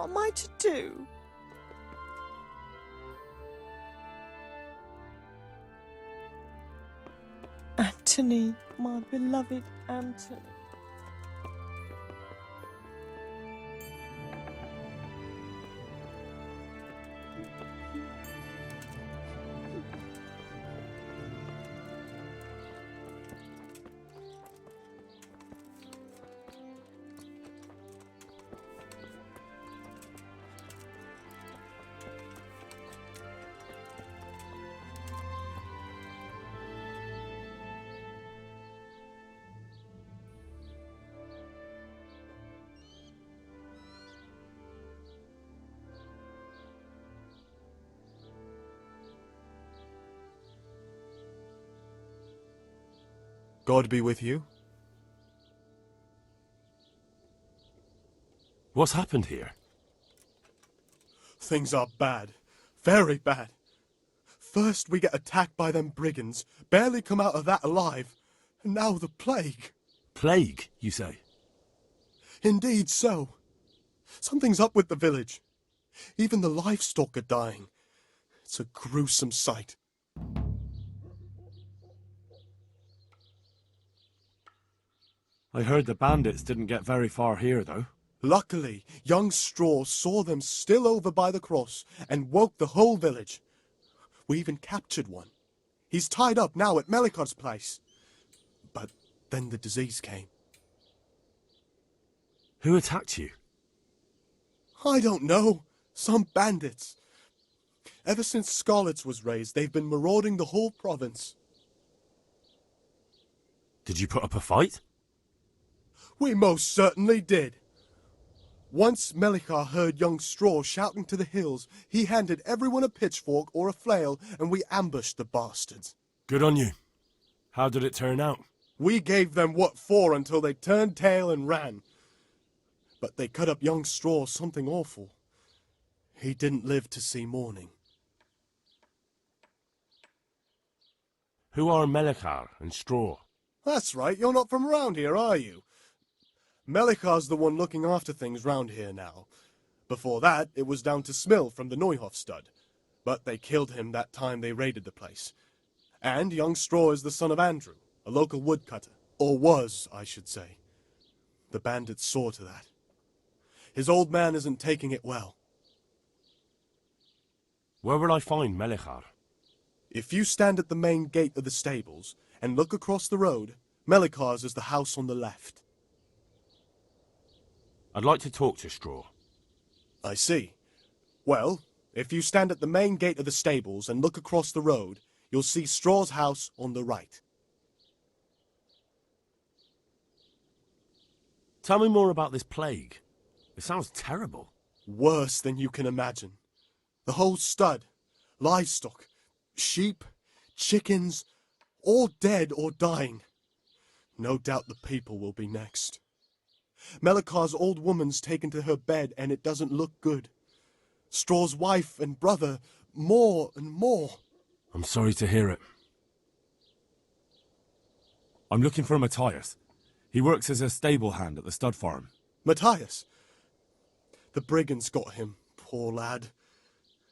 What am I to do? Anthony, my beloved Anthony. God be with you. What's happened here? Things are bad. Very bad. First we get attacked by them brigands, barely come out of that alive. And now the plague. Plague, you say? Indeed so. Something's up with the village. Even the livestock are dying. It's a gruesome sight. I heard the bandits didn't get very far here, though. Luckily, young Straw saw them still over by the cross and woke the whole village. We even captured one. He's tied up now at Melikar's place. But then the disease came. Who attacked you? I don't know. Some bandits. Ever since Scarlet's was raised, they've been marauding the whole province. Did you put up a fight? We most certainly did. Once Melikar heard young Straw shouting to the hills, he handed everyone a pitchfork or a flail, and we ambushed the bastards. Good on you. How did it turn out? We gave them what for until they turned tail and ran. But they cut up young Straw something awful. He didn't live to see morning. Who are Melikar and Straw? That's right, you're not from around here, are you? Melikar's the one looking after things round here now. Before that, it was down to Smill from the Neuhof stud. But they killed him that time they raided the place. And young Straw is the son of Andrew, a local woodcutter. Or was, I should say. The bandits saw to that. His old man isn't taking it well. Where will I find Melikar? If you stand at the main gate of the stables and look across the road, Melikar's is the house on the left. I'd like to talk to Straw. I see. Well, if you stand at the main gate of the stables and look across the road, you'll see Straw's house on the right. Tell me more about this plague. It sounds terrible. Worse than you can imagine. The whole stud, livestock, sheep, chickens, all dead or dying. No doubt the people will be next. Melikar's old woman's taken to her bed and it doesn't look good. Straw's wife and brother, more and more. I'm sorry to hear it. I'm looking for Matthias. He works as a stable hand at the stud farm. Matthias? The brigands got him, poor lad.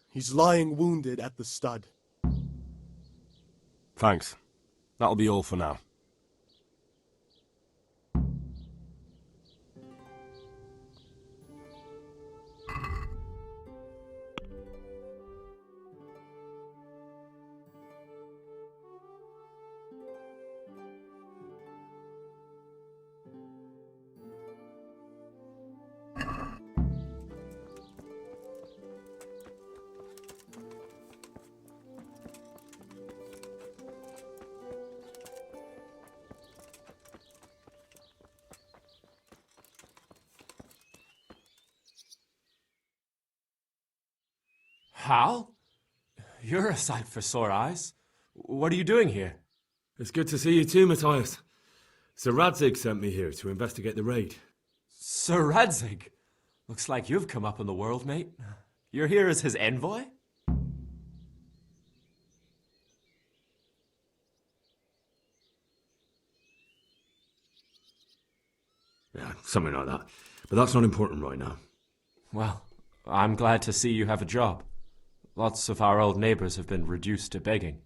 He's lying wounded at the stud. Thanks. That'll be all for now. Hal? You're a sight for sore eyes. What are you doing here? It's good to see you too, Matthias. Sir Radzig sent me here to investigate the raid. Sir Radzig? Looks like you've come up in the world, mate. You're here as his envoy? Yeah, something like that. But that's not important right now. Well, I'm glad to see you have a job. Lots of our old neighbors have been reduced to begging.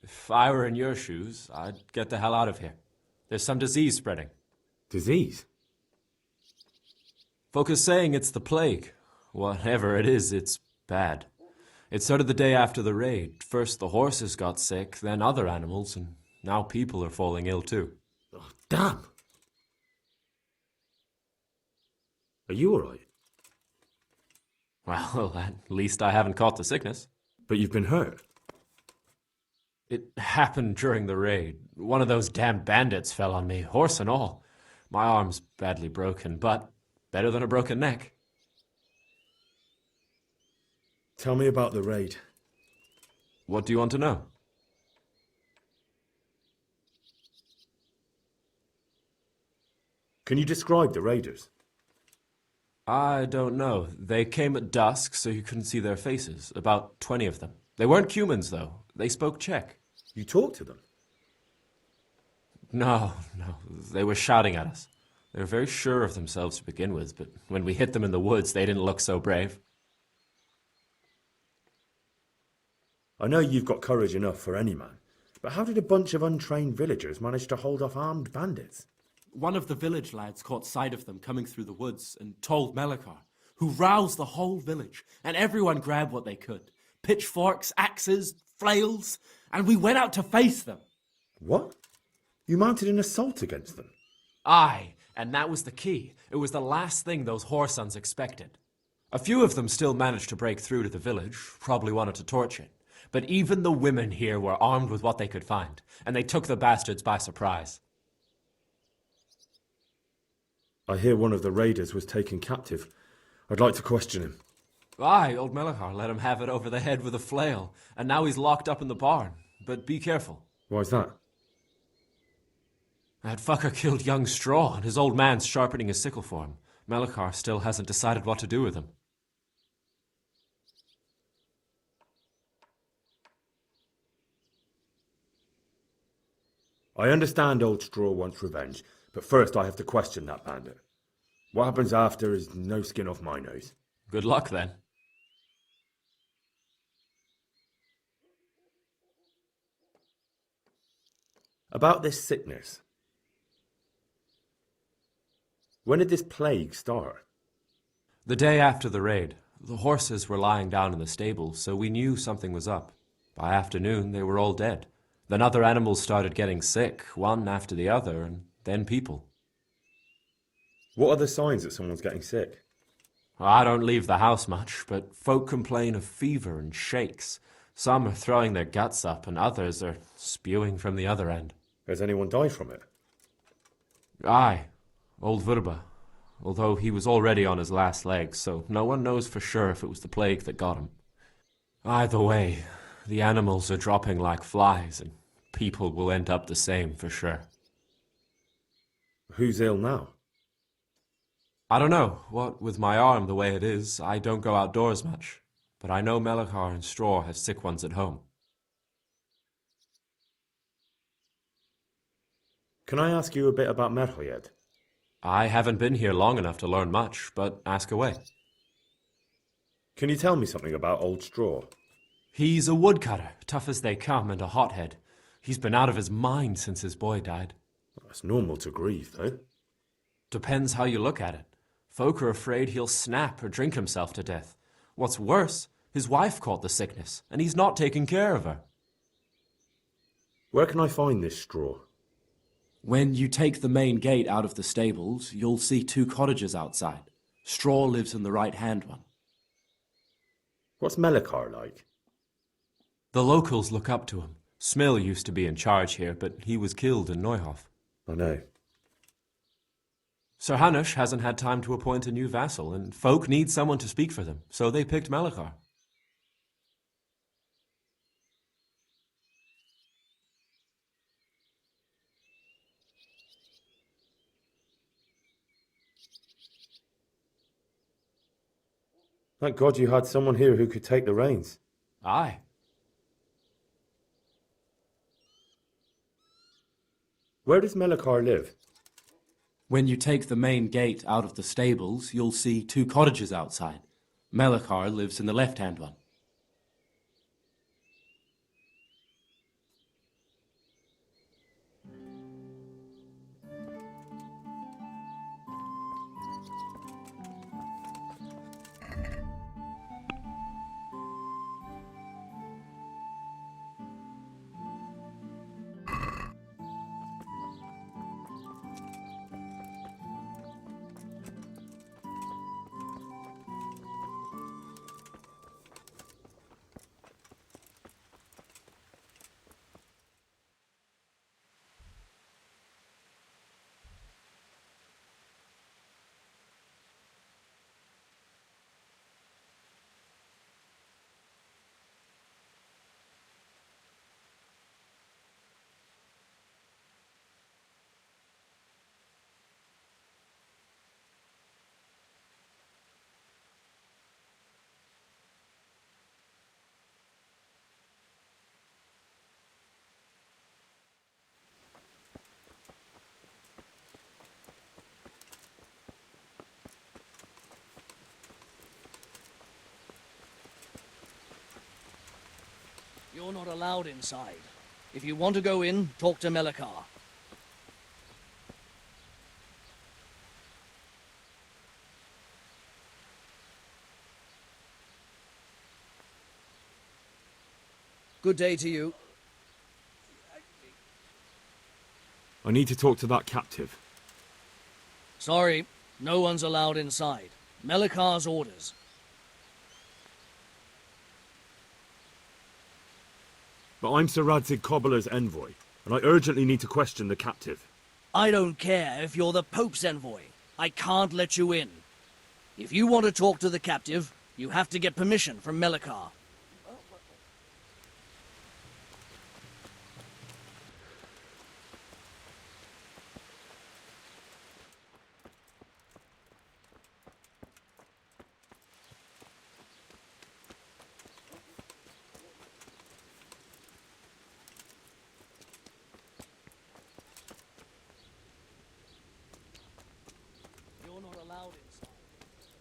If I were in your shoes, I'd get the hell out of here. There's some disease spreading. Disease? Folk are saying it's the plague. Whatever it is, it's bad. It started the day after the raid. First the horses got sick, then other animals, and now people are falling ill too. Oh, damn! Are you alright? Well, at least I haven't caught the sickness. But you've been hurt. It happened during the raid. One of those damn bandits fell on me, horse and all. My arm's badly broken, but better than a broken neck. Tell me about the raid. What do you want to know? Can you describe the raiders? I don't know. They came at dusk, so you couldn't see their faces. About 20 of them. They weren't humans, though. They spoke Czech. You talked to them? No. They were shouting at us. They were very sure of themselves to begin with, but when we hit them in the woods, they didn't look so brave. I know you've got courage enough for any man, but how did a bunch of untrained villagers manage to hold off armed bandits? One of the village lads caught sight of them coming through the woods and told Melikar, who roused the whole village, and everyone grabbed what they could. Pitchforks, axes, flails, and we went out to face them. What? You mounted an assault against them? Aye, and that was the key. It was the last thing those whoresons expected. A few of them still managed to break through to the village, probably wanted to torch it. But even the women here were armed with what they could find, and they took the bastards by surprise. I hear one of the raiders was taken captive. I'd like to question him. Aye, old Melikar let him have it over the head with a flail, and now he's locked up in the barn. But be careful. Why's that? That fucker killed young Straw, and his old man's sharpening his sickle for him. Melikar still hasn't decided what to do with him. I understand old Straw wants revenge, but first I have to question that bandit. What happens after is no skin off my nose. Good luck, then. About this sickness. When did this plague start? The day after the raid, the horses were lying down in the stable, so we knew something was up. By afternoon, they were all dead. Then other animals started getting sick, one after the other, and then people. What are the signs that someone's getting sick? I don't leave the house much, but folk complain of fever and shakes. Some are throwing their guts up, and others are spewing from the other end. Has anyone died from it? Aye, old Verba, although he was already on his last legs, so no one knows for sure if it was the plague that got him. Either way, the animals are dropping like flies, and people will end up the same for sure. Who's ill now? I don't know. What with my arm the way it is, I don't go outdoors much. But I know Melikar and Straw have sick ones at home. Can I ask you a bit about Merhoyed? I haven't been here long enough to learn much, but ask away. Can you tell me something about old Straw? He's a woodcutter, tough as they come, and a hothead. He's been out of his mind since his boy died. That's normal to grieve, though. Depends how you look at it. Folk are afraid he'll snap or drink himself to death. What's worse, his wife caught the sickness, and he's not taking care of her. Where can I find this Straw? When you take the main gate out of the stables, you'll see 2 cottages outside. Straw lives in the right-hand one. What's Melikar like? The locals look up to him. Smill used to be in charge here, but he was killed in Neuhof. I know. Sir Hanush hasn't had time to appoint a new vassal, and folk need someone to speak for them, so they picked Melikar. Thank God you had someone here who could take the reins. Aye. Where does Melikar live? When you take the main gate out of the stables, you'll see 2 cottages outside. Melikar lives in the left-hand one. You're not allowed inside. If you want to go in, talk to Melikar. Good day to you. I need to talk to that captive. Sorry, no one's allowed inside. Melikar's orders. But I'm Sir Radzig Cobbler's envoy, and I urgently need to question the captive. I don't care if you're the Pope's envoy. I can't let you in. If you want to talk to the captive, you have to get permission from Melikar. You're not allowed inside.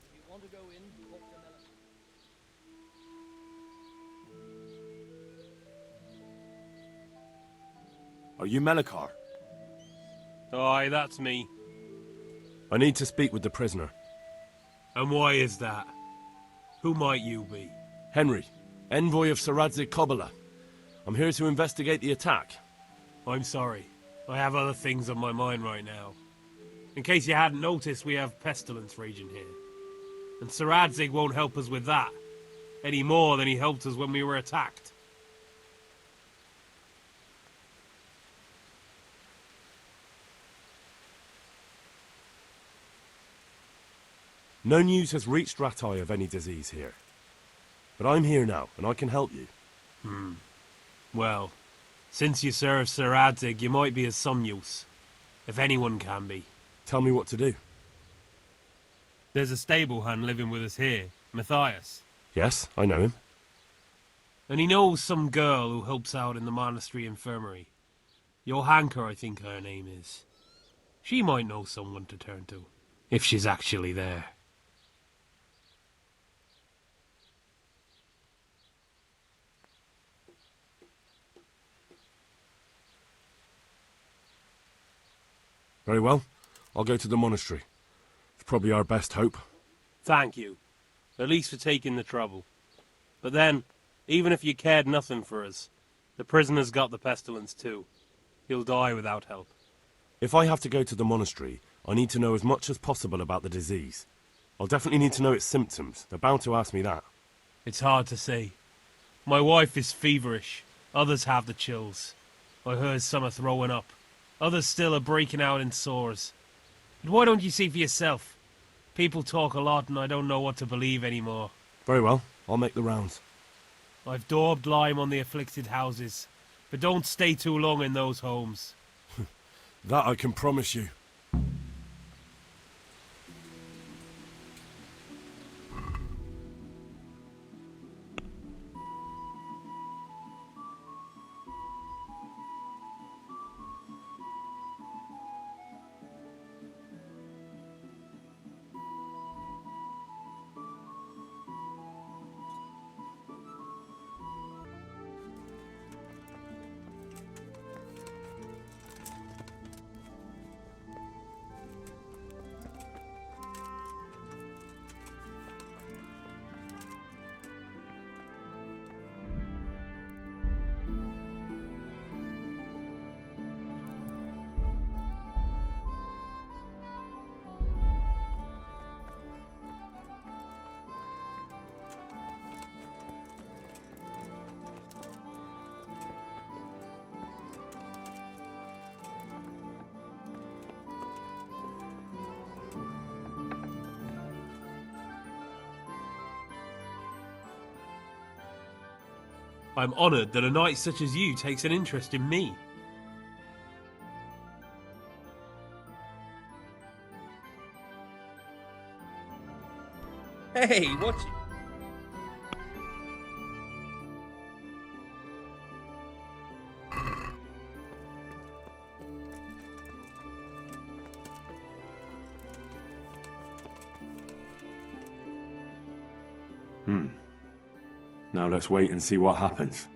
If you want to go in, talk to Melikar. Are you Melikar? Aye, that's me. I need to speak with the prisoner. And why is that? Who might you be? Henry, envoy of Sir Radzig Cobbler. I'm here to investigate the attack. I'm sorry. I have other things on my mind right now. In case you hadn't noticed, we have pestilence raging here. And Sir Radzig won't help us with that, any more than he helped us when we were attacked. No news has reached Ratai of any disease here. But I'm here now, and I can help you. Well, since you serve Sir Radzig, you might be of some use. If anyone can be. Tell me what to do. There's a stable hand living with us here, Matthias. Yes, I know him. And he knows some girl who helps out in the monastery infirmary. Johanka, I think her name is. She might know someone to turn to, if she's actually there. Very well. I'll go to the monastery. It's probably our best hope. Thank you. At least for taking the trouble. But then, even if you cared nothing for us, the prisoner's got the pestilence too. He'll die without help. If I have to go to the monastery, I need to know as much as possible about the disease. I'll definitely need to know its symptoms. They're bound to ask me that. It's hard to say. My wife is feverish. Others have the chills. I heard some are throwing up. Others still are breaking out in sores. But why don't you see for yourself? People talk a lot and I don't know what to believe anymore. Very well. I'll make the rounds. I've daubed lime on the afflicted houses. But don't stay too long in those homes. That I can promise you. I'm honoured that a knight such as you takes an interest in me. Hey, what? Now let's wait and see what happens.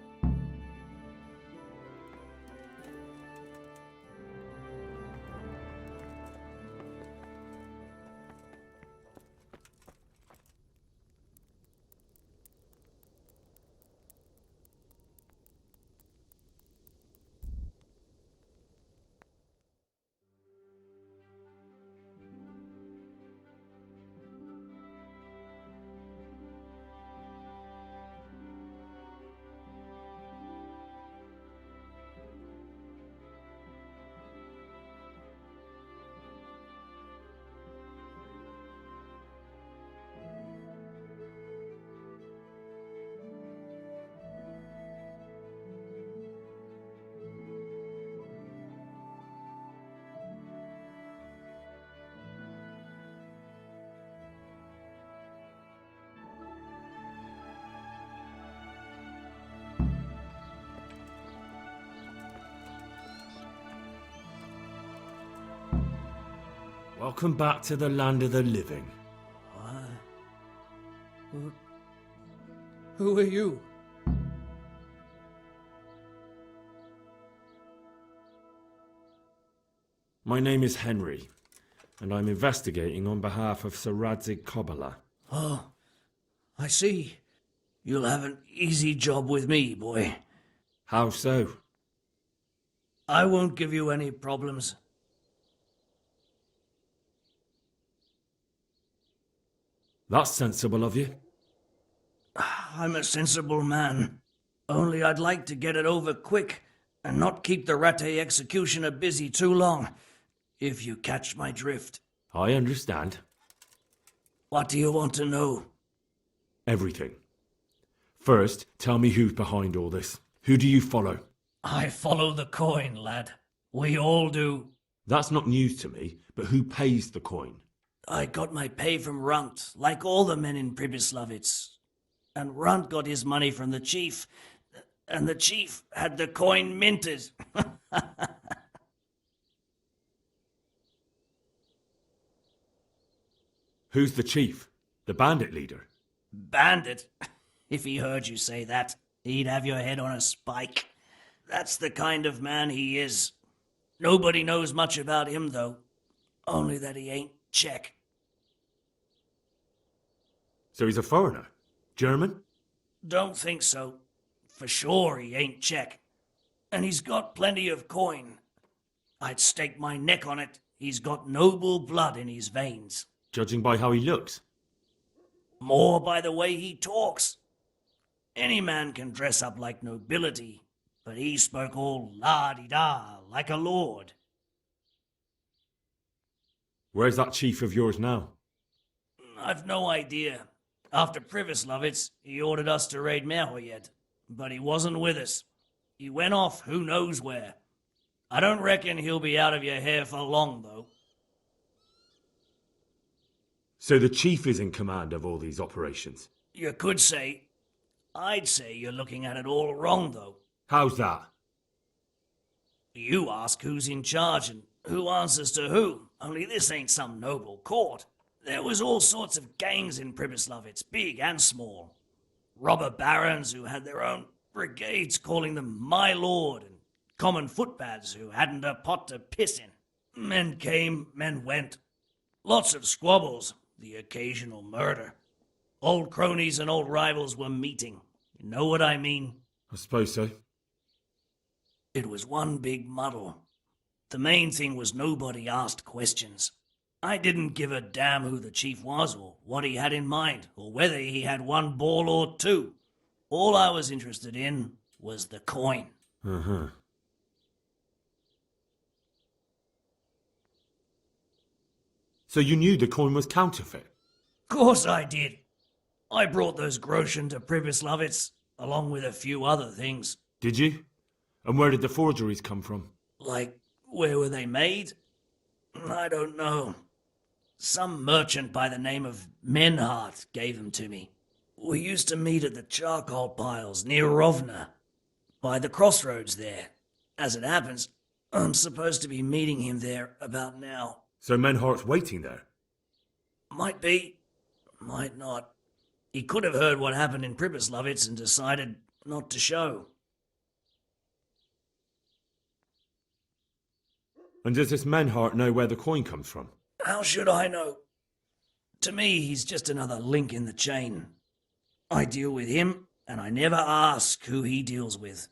Welcome back to the land of the living. Who are you? My name is Henry, and I'm investigating on behalf of Sir Radzig Kobyla. Oh, I see. You'll have an easy job with me, boy. How so? I won't give you any problems. That's sensible of you. I'm a sensible man. Only I'd like to get it over quick and not keep the Rattay executioner busy too long, if you catch my drift. I understand. What do you want to know? Everything. First, tell me who's behind all this. Who do you follow? I follow the coin, lad. We all do. That's not news to me, but who pays the coin? I got my pay from Runt, like all the men in Pribyslavitz. And Runt got his money from the chief, and the chief had the coin minted. Who's the chief? The bandit leader? Bandit? If he heard you say that, he'd have your head on a spike. That's the kind of man he is. Nobody knows much about him, though. Only that he ain't Czech. So he's a foreigner? German? Don't think so. For sure he ain't Czech. And he's got plenty of coin. I'd stake my neck on it. He's got noble blood in his veins. Judging by how he looks? More by the way he talks. Any man can dress up like nobility, but he spoke all la-di-da, like a lord. Where's that chief of yours now? I've no idea. After Pribyslavitz, he ordered us to raid Merhoyed, but he wasn't with us. He went off who knows where. I don't reckon he'll be out of your hair for long, though. So the chief is in command of all these operations? You could say. I'd say you're looking at it all wrong, though. How's that? You ask who's in charge and who answers to who, only this ain't some noble court. There was all sorts of gangs in Pribyslavitz, big and small. Robber barons who had their own brigades calling them my lord, and common footpads who hadn't a pot to piss in. Men came, men went. Lots of squabbles, the occasional murder. Old cronies and old rivals were meeting. You know what I mean? I suppose so. It was one big muddle. The main thing was nobody asked questions. I didn't give a damn who the chief was or what he had in mind or whether he had one ball or two. All I was interested in was the coin. Uh-huh. So you knew the coin was counterfeit? Course I did. I brought those groschen to Pribyslavitz. along with a few other things. Did you? And where did the forgeries come from? Like, where were they made? I don't know. Some merchant by the name of Menhart gave them to me. We used to meet at the charcoal piles near Rovna, by the crossroads there. As it happens, I'm supposed to be meeting him there about now. So Menhart's waiting there? Might be, might not. He could have heard what happened in Pribyslavitz and decided not to show. And does this Menhart know where the coin comes from? How should I know? To me, he's just another link in the chain. I deal with him, and I never ask who he deals with.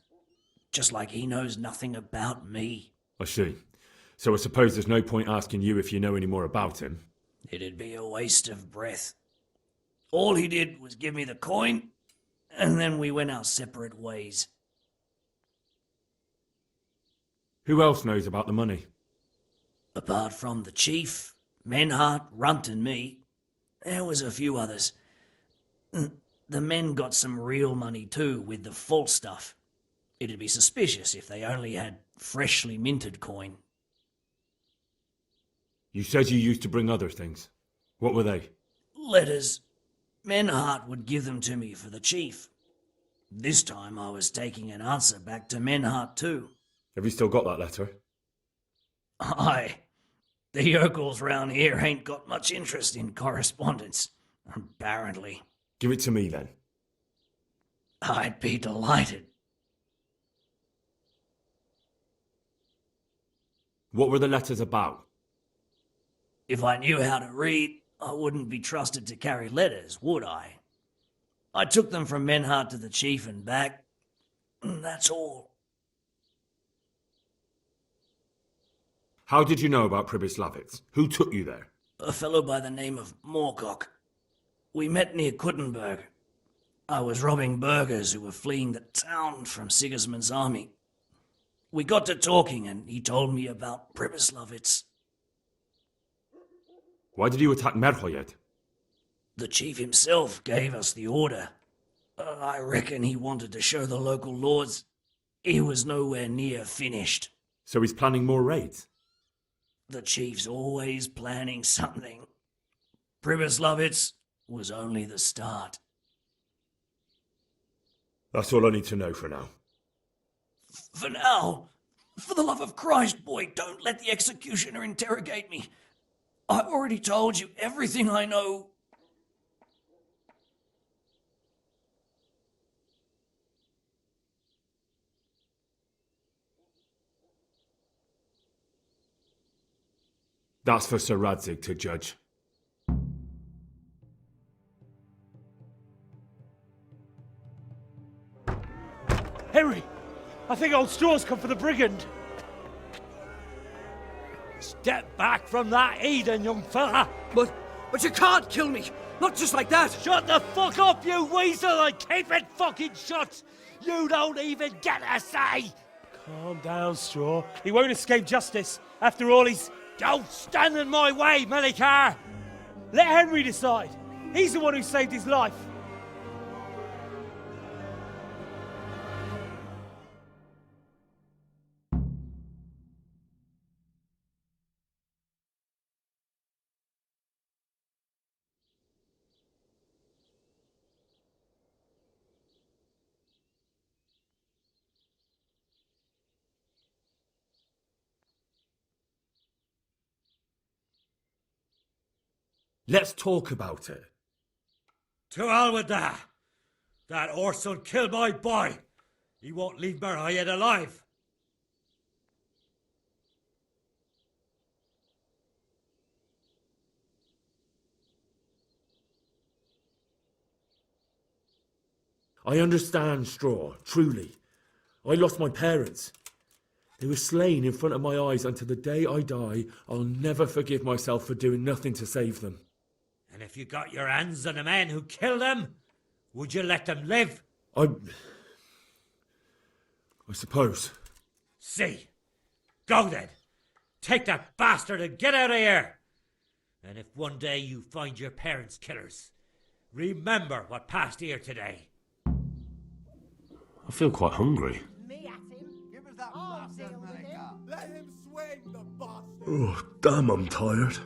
Just like he knows nothing about me. I see. So I suppose there's no point asking you if you know any more about him. It'd be a waste of breath. All he did was give me the coin, and then we went our separate ways. Who else knows about the money? Apart from the chief, Menhart, Runt and me, there was a few others. The men got some real money too, with the false stuff. It'd be suspicious if they only had freshly minted coin. You said you used to bring other things. What were they? Letters. Menhart would give them to me for the chief. This time I was taking an answer back to Menhart too. Have you still got that letter? Aye. The yokels round here ain't got much interest in correspondence, apparently. Give it to me then. I'd be delighted. What were the letters about? If I knew how to read, I wouldn't be trusted to carry letters, would I? I took them from Menhart to the chief and back. That's all. How did you know about Pribyslavitz? Who took you there? A fellow by the name of Moorcock. We met near Kuttenberg. I was robbing burghers who were fleeing the town from Sigismund's army. We got to talking and he told me about Pribyslavitz. Why did you attack Merhoyed? The chief himself gave us the order. I reckon he wanted to show the local lords he was nowhere near finished. So he's planning more raids? The chief's always planning something. Pribyslavitz was only the start. That's all I need to know for now. For now, for the love of Christ, boy, don't let the executioner interrogate me. I already told you everything I know. That's for Sir Radzig to judge. Henry! I think old Straw's come for the brigand. Step back from that Eden, young fella! But you can't kill me! Not just like that! Shut the fuck up, you weasel, and keep it fucking shut! You don't even get a say! Calm down, Straw. He won't escape justice. After all, he's... Don't stand in my way, Melikar! Let Henry decide. He's the one who saved his life. Let's talk about it. To hell with that! That Orson killed my boy! He won't leave Merhoyed alive! I understand, Straw, truly. I lost my parents. They were slain in front of my eyes, and to the day I die, I'll never forgive myself for doing nothing to save them. And if you got your hands on the men who killed them, would you let them live? I suppose. See. Go then. Take that bastard and get out of here. And if one day you find your parents' killers, remember what passed here today. I feel quite hungry. Oh, damn, I'm tired.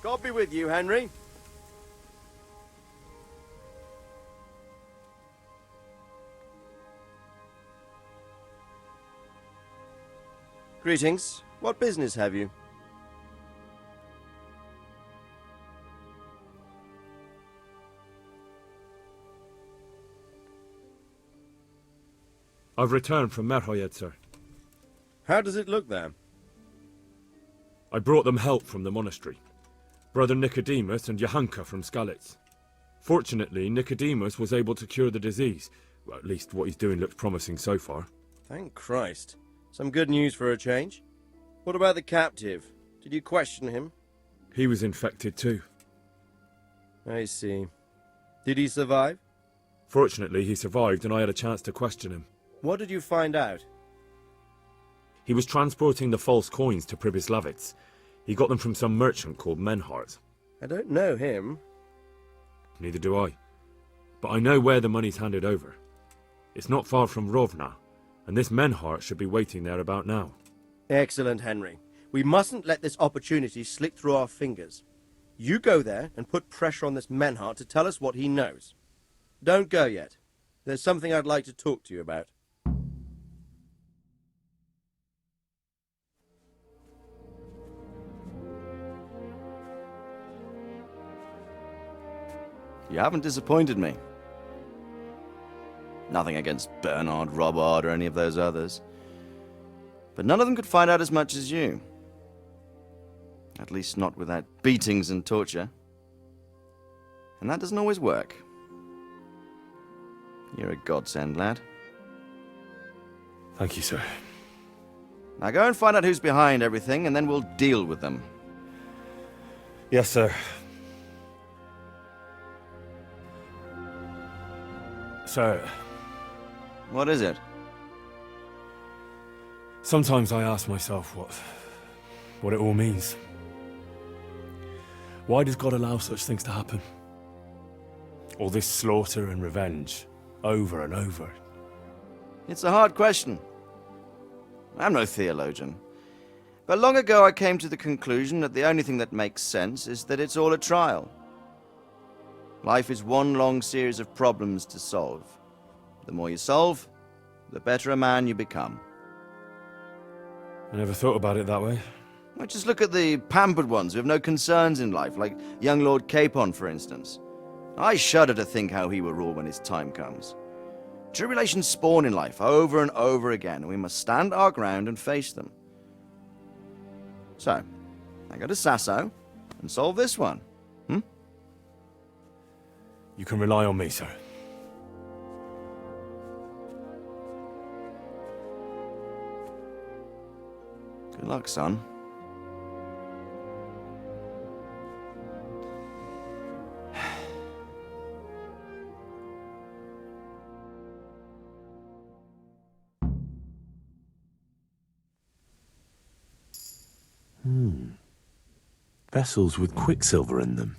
God be with you, Henry. Greetings. What business have you? I've returned from Merhoyed, sir. How does it look there? I brought them help from the monastery. Brother Nicodemus and Johanka from Skalitz. Fortunately, Nicodemus was able to cure the disease. Well, at least what he's doing looks promising so far. Thank Christ. Some good news for a change. What about the captive? Did you question him? He was infected too. I see. Did he survive? Fortunately, he survived and I had a chance to question him. What did you find out? He was transporting the false coins to Pribyslavitz. He got them from some merchant called Menhart. I don't know him. Neither do I. But I know where the money's handed over. It's not far from Rovna, and this Menhart should be waiting there about now. Excellent, Henry. We mustn't let this opportunity slip through our fingers. You go there and put pressure on this Menhart to tell us what he knows. Don't go yet. There's something I'd like to talk to you about. You haven't disappointed me. Nothing against Bernard, Robard, or any of those others. But none of them could find out as much as you. At least not without beatings and torture. And that doesn't always work. You're a godsend, lad. Thank you, sir. Now go and find out who's behind everything, and then we'll deal with them. Yes, sir. Sir, What is it? sometimes I ask myself what it all means. Why does God allow such things to happen? All this slaughter and revenge, over and over. It's a hard question. I'm no theologian. But long ago I came to the conclusion that the only thing that makes sense is that it's all a trial. Life is one long series of problems to solve. The more you solve, the better a man you become. I never thought about it that way. Well, just look at the pampered ones who have no concerns in life, like young Lord Capon, for instance. I shudder to think how he will rule when his time comes. Tribulations spawn in life over and over again, and we must stand our ground and face them. So, I go to Sasso and solve this one. You can rely on me, sir. Good luck, son. Vessels with quicksilver in them.